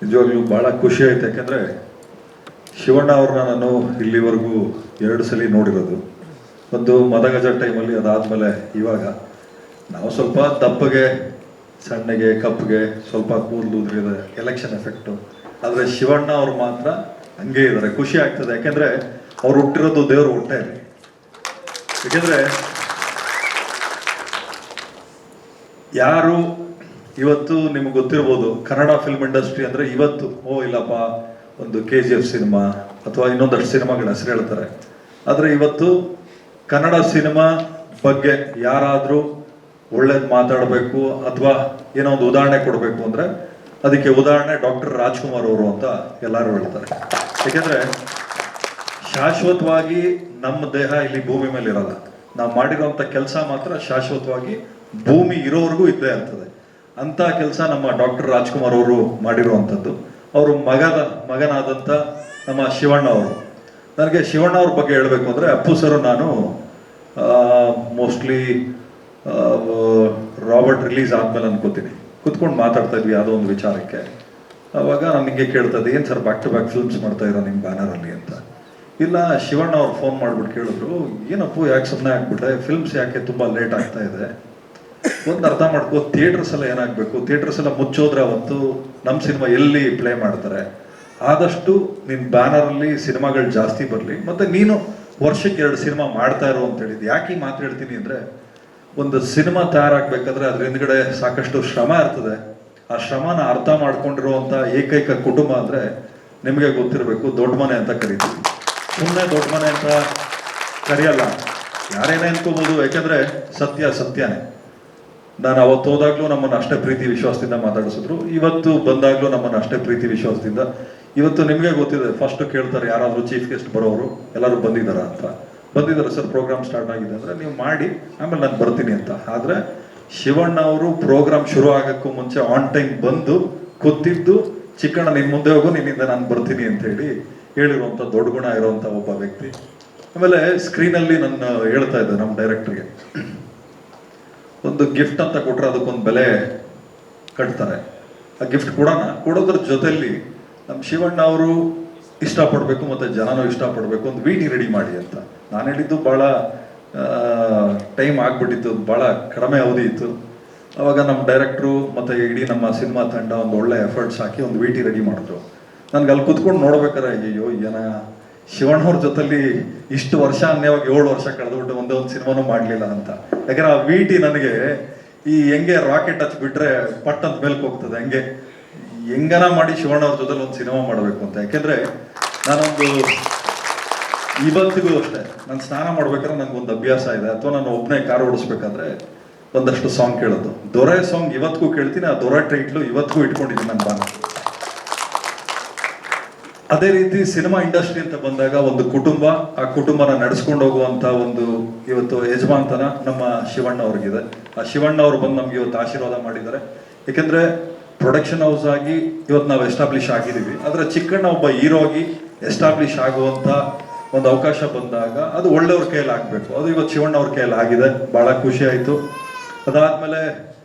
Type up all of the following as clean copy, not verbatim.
ನಿಜವಾಗ್ಲೂ ಭಾಳ ಖುಷಿ ಆಯ್ತು. ಯಾಕೆಂದರೆ ಶಿವಣ್ಣ ಅವ್ರನ್ನ ನಾನು ಇಲ್ಲಿವರೆಗೂ 2 ಸಲ ನೋಡಿರೋದು. ಒಂದು ಮದಗಜ ಟೈಮಲ್ಲಿ, ಅದಾದಮೇಲೆ ಇವಾಗ ನಾವು ಸ್ವಲ್ಪ ದಪ್ಪಗೆ, ಸಣ್ಣಗೆ, ಕಪ್ಪಗೆ, ಸ್ವಲ್ಪ ಕೂದಲು ಉದುರಿದೆ, ಎಲೆಕ್ಷನ್ ಎಫೆಕ್ಟು. ಆದರೆ ಶಿವಣ್ಣ ಅವ್ರು ಮಾತ್ರ ಹಂಗೆ ಇದ್ದಾರೆ. ಖುಷಿ ಆಗ್ತದೆ. ಯಾಕೆಂದರೆ ಅವ್ರು ಹುಟ್ಟಿರೋದು ದೇವರು ಹೊಟ್ಟೆಯಲ್ಲಿ. ಯಾಕೆಂದರೆ ಯಾರು ಇವತ್ತು ನಿಮ್ಗೆ ಗೊತ್ತಿರ್ಬೋದು, ಕನ್ನಡ ಫಿಲ್ಮ್ ಇಂಡಸ್ಟ್ರಿ ಅಂದರೆ ಇವತ್ತು ಇಲ್ಲಪ್ಪ ಒಂದು KGF ಸಿನಿಮಾ ಅಥವಾ ಇನ್ನೊಂದಷ್ಟು ಸಿನಿಮಾಗಳ ಹೆಸರು ಹೇಳ್ತಾರೆ. ಆದರೆ ಇವತ್ತು ಕನ್ನಡ ಸಿನಿಮಾ ಬಗ್ಗೆ ಯಾರಾದರೂ ಒಳ್ಳೇದು ಮಾತಾಡಬೇಕು ಅಥವಾ ಏನೋ ಒಂದು ಉದಾಹರಣೆ ಕೊಡಬೇಕು ಅಂದರೆ ಅದಕ್ಕೆ ಉದಾಹರಣೆ ಡಾಕ್ಟರ್ ರಾಜ್ಕುಮಾರ್ ಅವರು ಅಂತ ಎಲ್ಲರೂ ಹೇಳ್ತಾರೆ. ಏಕೆಂದರೆ ಶಾಶ್ವತವಾಗಿ ನಮ್ಮ ದೇಹ ಇಲ್ಲಿ ಭೂಮಿ ಮೇಲೆ ಇರಲ್ಲ. ನಾವು ಮಾಡಿರೋಂಥ ಕೆಲಸ ಮಾತ್ರ ಶಾಶ್ವತವಾಗಿ ಭೂಮಿ ಇರೋವರೆಗೂ ಇದ್ದೇ ಇರ್ತದೆ. ಅಂಥ ಕೆಲಸ ನಮ್ಮ ಡಾಕ್ಟರ್ ರಾಜ್ಕುಮಾರ್ ಅವರು ಮಾಡಿರುವಂಥದ್ದು. ಅವರು ಮಗನಾದಂಥ ನಮ್ಮ ಶಿವಣ್ಣ ಅವರು. ನನಗೆ ಶಿವಣ್ಣ ಅವ್ರ ಬಗ್ಗೆ ಹೇಳಬೇಕು ಅಂದರೆ, ಅಪ್ಪು ಸರ್ ನಾನು ಮೋಸ್ಟ್ಲಿ ರಾಬರ್ಟ್ ರಿಲೀಸ್ ಆದಮೇಲೆ ಅನ್ಕೋತೀನಿ ಕುತ್ಕೊಂಡು ಮಾತಾಡ್ತಾ ಇದ್ವಿ ಯಾವುದೋ ಒಂದು ವಿಚಾರಕ್ಕೆ. ಆವಾಗ ನಾನು ನಿಮಗೆ ಕೇಳ್ತಾ ಇದ್ದೆ, ಏನು sir back to back films ಮಾಡ್ತಾ ಇರೋ ನಿಮ್ಮ ಬ್ಯಾನರಲ್ಲಿ ಅಂತ. ಇಲ್ಲ, ಶಿವಣ್ಣ ಅವ್ರು ಫೋನ್ ಮಾಡಿಬಿಟ್ಟು ಕೇಳಿದ್ರು, ಏನಪ್ಪು ಯಾಕೆ ಸುಮ್ಮನೆ ಆಗ್ಬಿಟ್ರೆ, ಫಿಲ್ಮ್ಸ್ ಯಾಕೆ ತುಂಬ ಲೇಟ್ ಆಗ್ತಾ ಇದೆ, ಒಂದು ಅರ್ಥ ಮಾಡ್ಕೋ, ಥಿಯೇಟರ್ಸ್ ಎಲ್ಲ ಏನಾಗಬೇಕು, ಥಿಯೇಟರ್ಸ್ ಎಲ್ಲ ಮುಚ್ಚೋದ್ರೆ ಅವತ್ತು ನಮ್ಮ ಸಿನಿಮಾ ಎಲ್ಲಿ ಪ್ಲೇ ಮಾಡ್ತಾರೆ. ಆದಷ್ಟು ನಿನ್ನ ಬ್ಯಾನರಲ್ಲಿ ಸಿನಿಮಾಗಳು ಜಾಸ್ತಿ ಬರಲಿ, ಮತ್ತು ನೀನು ವರ್ಷಕ್ಕೆ 2 ಸಿನಿಮಾ ಮಾಡ್ತಾ ಇರೋ ಅಂತ ಹೇಳಿದ್ದು. ಯಾಕೆ ಈ ಮಾತು ಹೇಳ್ತೀನಿ ಅಂದರೆ, ಒಂದು ಸಿನಿಮಾ ತಯಾರಾಗಬೇಕಾದ್ರೆ ಅದ್ರ ಹಿಂದ್ಗಡೆ ಸಾಕಷ್ಟು ಶ್ರಮ ಇರ್ತದೆ. ಆ ಶ್ರಮನ ಅರ್ಥ ಮಾಡ್ಕೊಂಡಿರುವಂಥ ಏಕೈಕ ಕುಟುಂಬ ಅಂದರೆ ನಿಮಗೆ ಗೊತ್ತಿರಬೇಕು, ದೊಡ್ಡ ಮನೆ ಅಂತ ಕರಿತೀವಿ. ಸುಮ್ಮನೆ ದೊಡ್ಡ ಮನೆ ಅಂತ ಕರೆಯಲ್ಲ, ಯಾರೇನೇ ಅನ್ಕೋಬೋದು. ಯಾಕೆಂದರೆ ಸತ್ಯನೇ. ನಾನು ಅವತ್ತು ಹೋದಾಗ್ಲೂ ನಮ್ಮನ್ನು ಅಷ್ಟೇ ಪ್ರೀತಿ ವಿಶ್ವಾಸದಿಂದ ಮಾತಾಡಿಸಿದ್ರು, ಇವತ್ತು ಬಂದಾಗ್ಲೂ ನಮ್ಮನ್ನು ಅಷ್ಟೇ ಪ್ರೀತಿ ವಿಶ್ವಾಸದಿಂದ. ಇವತ್ತು ನಿಮಗೆ ಗೊತ್ತಿದೆ, ಫಸ್ಟ್ ಕೇಳ್ತಾರೆ ಯಾರಾದರೂ ಚೀಫ್ ಗೆಸ್ಟ್ ಬರೋರು ಎಲ್ಲರೂ ಬಂದಿದ್ದಾರಾ ಅಂತ. ಬಂದಿದ್ದಾರೆ ಸರ್, ಪ್ರೋಗ್ರಾಮ್ ಸ್ಟಾರ್ಟ್ ಆಗಿದೆ ಅಂದರೆ ನೀವು ಮಾಡಿ, ಆಮೇಲೆ ನಾನು ಬರ್ತೀನಿ ಅಂತ. ಆದರೆ ಶಿವಣ್ಣ ಅವರು ಪ್ರೋಗ್ರಾಮ್ ಶುರು ಆಗೋಕ್ಕೂ ಮುಂಚೆ ಆನ್ ಟೈಮ್ ಬಂದು ಕೂತಿದ್ದು, ಚಿಕ್ಕಣ್ಣ ನಿನ್ನ ಮುಂದೆ ಹೋಗು, ನಿನ್ನಿಂದ ನಾನು ಬರ್ತೀನಿ ಅಂತ ಹೇಳಿರುವಂಥ ದೊಡ್ಡ ಗುಣ ಇರುವಂಥ ಒಬ್ಬ ವ್ಯಕ್ತಿ. ಆಮೇಲೆ ಸ್ಕ್ರೀನಲ್ಲಿ ನಾನು ಹೇಳ್ತಾ ಇದ್ದೆ ನಮ್ಮ ಡೈರೆಕ್ಟ್ರಿಗೆ, ಒಂದು ಗಿಫ್ಟ್ ಅಂತ ಕೊಟ್ಟರೆ ಅದಕ್ಕೊಂದು ಬೆಲೆ ಕಟ್ತಾರೆ. ಆ ಗಿಫ್ಟ್ ಕೊಡೋದ್ರ ಜೊತೆಯಲ್ಲಿ ನಮ್ಮ ಶಿವಣ್ಣ ಅವರು ಇಷ್ಟಪಡಬೇಕು ಮತ್ತು ಜನನೂ ಇಷ್ಟಪಡಬೇಕು, ಒಂದು VT ರೆಡಿ ಮಾಡಿ ಅಂತ. ನಾನು ಹೇಳಿದ್ದು ಭಾಳ ಟೈಮ್ ಆಗಿಬಿಟ್ಟಿತ್ತು, ಭಾಳ ಕಡಿಮೆ ಅವಧಿ ಇತ್ತು. ಆವಾಗ ನಮ್ಮ ಡೈರೆಕ್ಟ್ರು ಮತ್ತು ಇಡೀ ನಮ್ಮ ಸಿನಿಮಾ ತಂಡ ಒಂದು ಒಳ್ಳೆ ಎಫರ್ಟ್ಸ್ ಹಾಕಿ ಒಂದು VT ರೆಡಿ ಮಾಡಿದ್ರು. ನನಗೆ ಅಲ್ಲಿ ಕುತ್ಕೊಂಡು ನೋಡ್ಬೇಕಾರೆ, ಅಯ್ಯೋ ಏನ ಶಿವಣ್ಣವ್ರ ಜೊತೆಲಿ ಇಷ್ಟು ವರ್ಷ ಅನ್ಯವಾಗ 7 ವರ್ಷ ಕಳೆದ್ಬಿಟ್ಟು ಒಂದೇ ಒಂದು ಸಿನಿಮಾನೂ ಮಾಡಲಿಲ್ಲ ಅಂತ. ಯಾಕಂದ್ರೆ ಆ VT ನನಗೆ ಹೆಂಗೆ ರಾಕೆಟ್ ಹಚ್ಬಿಟ್ರೆ ಪಟ್ ಅಂತ ಮೇಲ್ಕ್ ಹೋಗ್ತದೆ, ಹೆಂಗನ ಮಾಡಿ ಶಿವಣ್ಣವ್ರ ಜೊತೆಲಿ ಒಂದು ಸಿನಿಮಾ ಮಾಡಬೇಕು ಅಂತ. ಯಾಕೆಂದ್ರೆ ನಾನೊಂದು ಇವತ್ತಿಗೂ ಅಷ್ಟೇ, ನಾನು ಸ್ನಾನ ಮಾಡ್ಬೇಕಾದ್ರೆ ನನಗೊಂದು ಅಭ್ಯಾಸ ಇದೆ, ಅಥವಾ ನಾನು ಒಬ್ಬನೇ ಕಾರ್ ಓಡಿಸ್ಬೇಕಾದ್ರೆ ಒಂದಷ್ಟು ಸಾಂಗ್ ಕೇಳೋದು. ದೊರೆ ಸಾಂಗ್ ಇವತ್ತಿಗೂ ಕೇಳ್ತೀನಿ, ಆ ದೊರೆ ಟೈಟ್ಲು ಇವತ್ತಿಗೂ ಇಟ್ಕೊಂಡಿದ್ದೀನಿ ನನ್ನ ಬಾನ. ಅದೇ ರೀತಿ ಸಿನಿಮಾ ಇಂಡಸ್ಟ್ರಿ ಅಂತ ಬಂದಾಗ ಒಂದು ಕುಟುಂಬ, ಆ ಕುಟುಂಬನ ನಡೆಸ್ಕೊಂಡು ಹೋಗುವಂತ ಒಂದು ಇವತ್ತು ಯಜಮಾನ್ತನ ನಮ್ಮ ಶಿವಣ್ಣ ಅವ್ರಿಗಿದೆ. ಆ ಶಿವಣ್ಣ ಅವ್ರು ಬಂದು ನಮ್ಗೆ ಇವತ್ತು ಆಶೀರ್ವಾದ ಮಾಡಿದ್ದಾರೆ. ಯಾಕೆಂದ್ರೆ ಪ್ರೊಡಕ್ಷನ್ ಹೌಸ್ ಆಗಿ ಇವತ್ತು ನಾವು ಎಸ್ಟಾಬ್ಲಿಷ್ ಆಗಿದ್ದೀವಿ. ಆದರೆ ಚಿಕ್ಕಣ್ಣ ಒಬ್ಬ ಹೀರೋ ಆಗಿ ಎಸ್ಟಾಬ್ಲಿಷ್ ಆಗುವಂತ ಒಂದು ಅವಕಾಶ ಬಂದಾಗ ಅದು ಒಳ್ಳೆಯವ್ರ ಕೈಯಲ್ಲಿ ಆಗಬೇಕು. ಅದು ಇವತ್ತು ಶಿವಣ್ಣ ಅವ್ರ ಕೈಯಲ್ಲಿ ಆಗಿದೆ, ಬಹಳ ಖುಷಿ ಆಯಿತು. ಅದಾದ್ಮೇಲೆ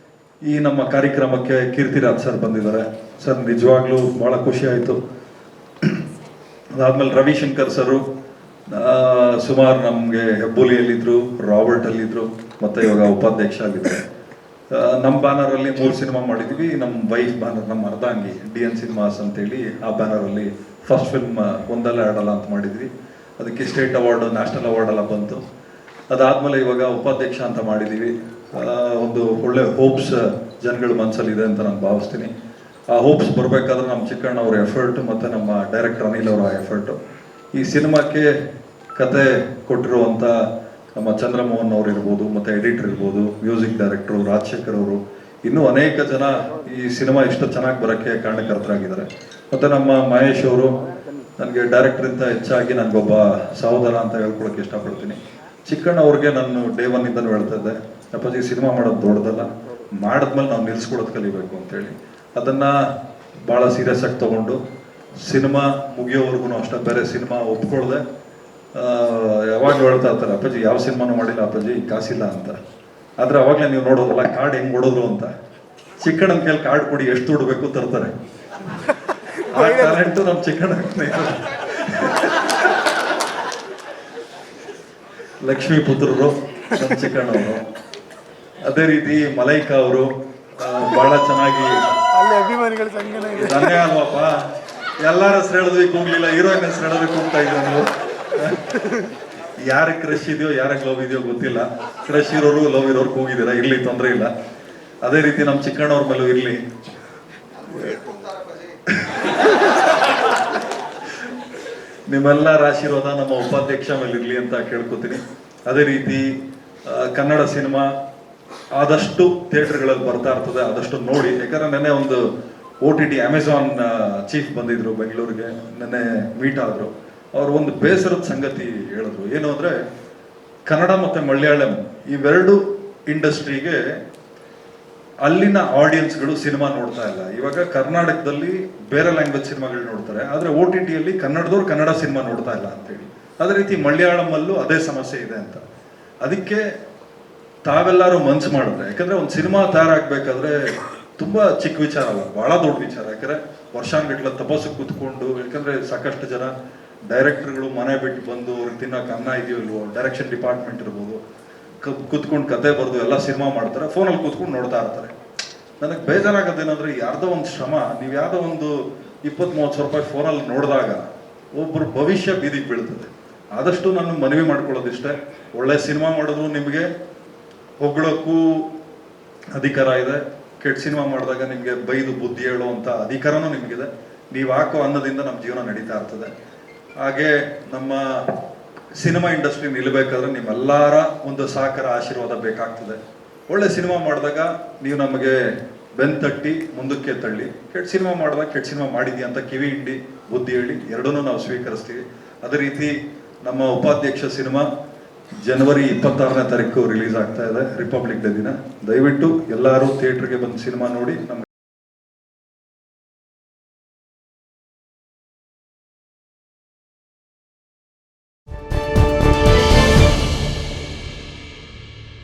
ಈ ನಮ್ಮ ಕಾರ್ಯಕ್ರಮಕ್ಕೆ ಕೀರ್ತಿರಾಜ್ ಸರ್ ಬಂದಿದ್ದಾರೆ. ಸರ್ ನಿಜವಾಗ್ಲೂ ಬಹಳ ಖುಷಿ ಆಯಿತು. ಅದಾದ್ಮೇಲೆ ರವಿಶಂಕರ್ ಸರು ಸುಮಾರು ನಮಗೆ ಹೆಬ್ಬುಲಿಯಲ್ಲಿದ್ದರು, ರಾಬರ್ಟಲ್ಲಿದ್ದರು, ಮತ್ತು ಇವಾಗ ಉಪಾಧ್ಯಕ್ಷ ಆಗಿದ್ದಾರೆ. ನಮ್ಮ ಬ್ಯಾನರಲ್ಲಿ 3 ಸಿನಿಮಾ ಮಾಡಿದ್ವಿ. ನಮ್ಮ ವೈಫ್ ಬ್ಯಾನರ್, ನಮ್ಮ ಅರ್ಧಾಂಗಿ DN ಸಿನಿಮಾಸ್ ಅಂತೇಳಿ, ಆ ಬ್ಯಾನರಲ್ಲಿ ಫಸ್ಟ್ ಫಿಲ್ಮ್ ಒಂದಲ್ಲ ಎರಡಲ್ಲ ಅಂತ ಮಾಡಿದ್ವಿ. ಅದಕ್ಕೆ ಸ್ಟೇಟ್ ಅವಾರ್ಡು, ನ್ಯಾಷನಲ್ ಅವಾರ್ಡ್ ಎಲ್ಲ ಬಂತು. ಅದಾದಮೇಲೆ ಇವಾಗ ಉಪಾಧ್ಯಕ್ಷ ಅಂತ ಮಾಡಿದ್ದೀವಿ. ಒಂದು ಒಳ್ಳೆ ಹೋಪ್ಸ್ ಜನಗಳ ಮನಸ್ಸಲ್ಲಿದೆ ಅಂತ ನಾನು ಭಾವಿಸ್ತೀನಿ. ಆ ಹೋಪ್ಸ್ ಬರಬೇಕಾದ್ರೆ ನಮ್ಮ ಚಿಕ್ಕಣ್ಣ ಅವರ ಎಫರ್ಟ್ ಮತ್ತು ನಮ್ಮ ಡೈರೆಕ್ಟರ್ ಅನಿಲ್ ಅವರ ಎಫರ್ಟು. ಈ ಸಿನಿಮಾಕ್ಕೆ ಕತೆ ಕೊಟ್ಟಿರುವಂಥ ನಮ್ಮ ಚಂದ್ರಮೋಹನ್ ಅವರು ಇರ್ಬೋದು, ಮತ್ತು ಎಡಿಟರ್ ಇರ್ಬೋದು, ಮ್ಯೂಸಿಕ್ ಡೈರೆಕ್ಟ್ರು ರಾಜಶೇಖರ್ ಅವರು, ಇನ್ನೂ ಅನೇಕ ಜನ ಈ ಸಿನಿಮಾ ಇಷ್ಟು ಚೆನ್ನಾಗಿ ಬರೋಕ್ಕೆ ಕಾರಣಕರ್ತರಾಗಿದ್ದಾರೆ. ಮತ್ತು ನಮ್ಮ ಮಹೇಶ್ ಅವರು ನನಗೆ ಡೈರೆಕ್ಟ್ರಿಂದ ಹೆಚ್ಚಾಗಿ ನನಗೊಬ್ಬ ಸಹೋದರ ಅಂತ ಹೇಳ್ಕೊಳಕ್ಕೆ ಇಷ್ಟಪಡ್ತೀನಿ. ಚಿಕ್ಕಣ್ಣ ಅವ್ರಿಗೆ ನಾನು ಡೇ 1 ಇಂದನೂ ಹೇಳ್ತಾ ಇದ್ದೆ, ಅಪ್ಪಾಜಿ ಸಿನಿಮಾ ಮಾಡೋದು ದೊಡ್ಡದಲ್ಲ, ಮಾಡಿದ್ಮೇಲೆ ನಾವು ನಿಲ್ಲಿಸ್ಕೊಡೋದು ಕಲಿಬೇಕು ಅಂತೇಳಿ. ಅದನ್ನು ಭಾಳ ಸೀರಿಯಸ್ ಆಗಿ ತೊಗೊಂಡು ಸಿನಿಮಾ ಮುಗಿಯೋವರೆಗೂ ಅಷ್ಟೇ, ಬೇರೆ ಸಿನಿಮಾ ಒಪ್ಕೊಳ್ದೆ ಯಾವಾಗಲೂ ಹೇಳ್ತಾ ಇರ್ತಾರೆ, ಅಪ್ಪಾಜಿ ಯಾವ ಸಿನಿಮಾನೂ ಮಾಡಿಲ್ಲ ಅಪ್ಪಾಜಿ, ಕಾಸಿಲ್ಲ ಅಂತ. ಆದರೆ ಅವಾಗಲೇ ನೀವು ನೋಡೋದಲ್ಲ ಕಾರ್ಡ್ ಹೆಂಗೆ ಓಡೋದ್ರು ಅಂತ. ಚಿಕ್ಕಣ್ಣನ ಕೈಯಲ್ಲಿ ಕಾರ್ಡ್ ಕೊಡಿ, ಎಷ್ಟು ದುಡ್ಡು ಬೇಕು ತರ್ತಾರೆ. ಆ ಟ್ಯಾಲೆಂಟು ನಮ್ಮ ಚಿಕ್ಕಣ್ಣ ಲಕ್ಷ್ಮೀ ಪುತ್ರರು ನಮ್ಮ ಚಿಕ್ಕಣ್ಣವರು. ಅದೇ ರೀತಿ ಮಲೈಕಾ ಅವರು ಬಹಳ ಚೆನ್ನಾಗಿ ಧನ್ಯ ಅಲ್ವಪ್ಪ, ಎಲ್ಲಾರ ಹೆಸರು ಹೇಳಿದ್ವಿ ಕೂಗ್ಲಿಲ್ಲ, ಹೀರೋಯಿನ್ ಹೆಸರು ಹೇಳಿದ್ವಿ ಕೂಗ್ತಾ ಇದ್ರು ನೀವು. ಯಾರಿಗೆ ಕ್ರಶ್ ಇದೆಯೋ ಯಾರಿಗೆ ಲವ್ ಇದೆಯೋ ಗೊತ್ತಿಲ್ಲ, ಕ್ರಶ್ ಇರೋರು ಲವ್ ಇರೋರು ಕೂಗಿದ್ದೀರಾ, ಇರ್ಲಿ ತೊಂದರೆ ಇಲ್ಲ. ಅದೇ ರೀತಿ ನಮ್ಮ ಚಿಕ್ಕಣ್ಣವ್ರ ಮೇಲೂ ಇರ್ಲಿ. ನಿಮ್ಮೆಲ್ಲರ ಆಶೀರ್ವಾದ ನಮ್ಮ ಉಪಾಧ್ಯಕ್ಷ ಮೇಲೆ ಇರ್ಲಿ ಅಂತ ಕೇಳ್ಕೊತೀನಿ. ಅದೇ ರೀತಿ ಕನ್ನಡ ಸಿನಿಮಾ ಆದಷ್ಟು ಥಿಯೇಟರ್ಗಳಲ್ಲಿ ಬರ್ತಾ ಇರ್ತದೆ, ಆದಷ್ಟು ನೋಡಿ. ಯಾಕಂದ್ರೆ ನೆನ್ನೆ ಒಂದು OTT ಅಮೆಝಾನ್ ಚೀಫ್ ಬಂದಿದ್ರು ಬೆಂಗಳೂರಿಗೆ, ನೆನ್ನೆ ಮೀಟ್ ಆದ್ರು. ಅವ್ರು ಒಂದು ಬೇಸರದ ಸಂಗತಿ ಹೇಳಿದ್ರು. ಏನು ಅಂದ್ರೆ ಕನ್ನಡ ಮತ್ತೆ ಮಲಯಾಳಂ ಇವೆರಡು ಇಂಡಸ್ಟ್ರಿಗೆ ಅಲ್ಲಿನ ಆಡಿಯನ್ಸ್ಗಳು ಸಿನಿಮಾ ನೋಡ್ತಾ ಇಲ್ಲ. ಇವಾಗ ಕರ್ನಾಟಕದಲ್ಲಿ ಬೇರೆ ಲ್ಯಾಂಗ್ವೇಜ್ ಸಿನಿಮಾಗಳು ನೋಡ್ತಾರೆ, ಆದ್ರೆ OTTಯಲ್ಲಿ ಕನ್ನಡದವ್ರು ಕನ್ನಡ ಸಿನಿಮಾ ನೋಡ್ತಾ ಇಲ್ಲ ಅಂತೇಳಿ. ಅದೇ ರೀತಿ ಮಲಯಾಳಮಲ್ಲೂ ಅದೇ ಸಮಸ್ಯೆ ಇದೆ ಅಂತ. ಅದಕ್ಕೆ ತಾವೆಲ್ಲರೂ ಮನ್ಸು ಮಾಡಿದ್ರೆ, ಯಾಕಂದ್ರೆ ಒಂದು ಸಿನಿಮಾ ತಯಾರಾಗಬೇಕಾದ್ರೆ ತುಂಬಾ ಚಿಕ್ಕ ವಿಚಾರ ಅಲ್ಲ, ಬಹಳ ದೊಡ್ಡ ವಿಚಾರ. ಯಾಕಂದ್ರೆ ವರ್ಷಾನ್ಗಟ್ಲೆ ತಪಸ್ಸು ಕೂತ್ಕೊಂಡು, ಯಾಕಂದ್ರೆ ಸಾಕಷ್ಟು ಜನ ಡೈರೆಕ್ಟರ್ಗಳು ಮನೆ ಬಿಟ್ಟು ಬಂದು ಅವ್ರಿಗೆ ತಿನ್ನೋಕೆ ಅನ್ನ ಇದೆಯೋ ಇಲ್ವೋ, ಡೈರೆಕ್ಷನ್ ಡಿಪಾರ್ಟ್ಮೆಂಟ್ ಇರ್ಬೋದು, ಕೂತ್ಕೊಂಡು ಕತೆ ಬರೆದು ಎಲ್ಲ ಸಿನಿಮಾ ಮಾಡ್ತಾರೆ, ಫೋನಲ್ಲಿ ಕೂತ್ಕೊಂಡು ನೋಡ್ತಾ ಇರ್ತಾರೆ. ನನಗೆ ಬೇಜಾರಾಗೋದೇನಂದ್ರೆ ಯಾರ್ದೋ ಒಂದು ಶ್ರಮ, ನೀವು ಯಾವುದೋ ಒಂದು 20-30 ಸಾವಿರ ರೂಪಾಯಿ ಫೋನಲ್ಲಿ ನೋಡಿದಾಗ ಒಬ್ಬರು ಭವಿಷ್ಯ ಬೀದಿಗೆ ಬೀಳ್ತದೆ. ಆದಷ್ಟು ನಾನು ಮನವಿ ಮಾಡ್ಕೊಳ್ಳೋದಿಷ್ಟೇ, ಒಳ್ಳೆ ಸಿನಿಮಾ ಮಾಡಿದ್ರು ನಿಮಗೆ ಹೊಗಳಕ್ಕೂ ಅಧಿಕಾರ ಇದೆ, ಕೆಟ್ಟ ಸಿನಿಮಾ ಮಾಡಿದಾಗ ನಿಮಗೆ ಬೈದು ಬುದ್ಧಿ ಹೇಳುವಂಥ ಅಧಿಕಾರನೂ ನಿಮಗಿದೆ. ನೀವು ಹಾಕೋ ಅನ್ನದಿಂದ ನಮ್ಮ ಜೀವನ ನಡೀತಾ ಇರ್ತದೆ. ಹಾಗೆ ನಮ್ಮ ಸಿನಿಮಾ ಇಂಡಸ್ಟ್ರಿ ನಿಲ್ಲಬೇಕಾದ್ರೆ ನಿಮ್ಮೆಲ್ಲರ ಒಂದು ಸಹಕಾರ ಆಶೀರ್ವಾದ ಬೇಕಾಗ್ತದೆ. ಒಳ್ಳೆ ಸಿನಿಮಾ ಮಾಡಿದಾಗ ನೀವು ನಮಗೆ ಬೆನ್ತಟ್ಟಿ ಮುಂದಕ್ಕೆ ತಳ್ಳಿ, ಕೆಟ್ಟ ಸಿನಿಮಾ ಮಾಡಿದಾಗ ಕೆಟ್ಟ ಸಿನಿಮಾ ಮಾಡಿದ್ಯಾ ಅಂತ ಕಿವಿ ಹಿಂಡಿ ಬುದ್ಧಿ ಹೇಳಿ ಎರಡನ್ನೂ ನಾವು ಸ್ವೀಕರಿಸ್ತೀವಿ. ಅದೇ ರೀತಿ ನಮ್ಮ ಉಪಾಧ್ಯಕ್ಷ ಸಿನಿಮಾ ಜನವರಿ 26ನೇ ತಾರೀಕು ರಿಲೀಸ್ ಆಗ್ತಾ ಇದೆ, ರಿಪಬ್ಲಿಕ್ ಡೇ ದಿನ. ದಯವಿಟ್ಟು ಎಲ್ಲರೂ ಥಿಯೇಟರ್ಗೆ ಬಂದು ಸಿನಿಮಾ ನೋಡಿ ನಮ್ಮ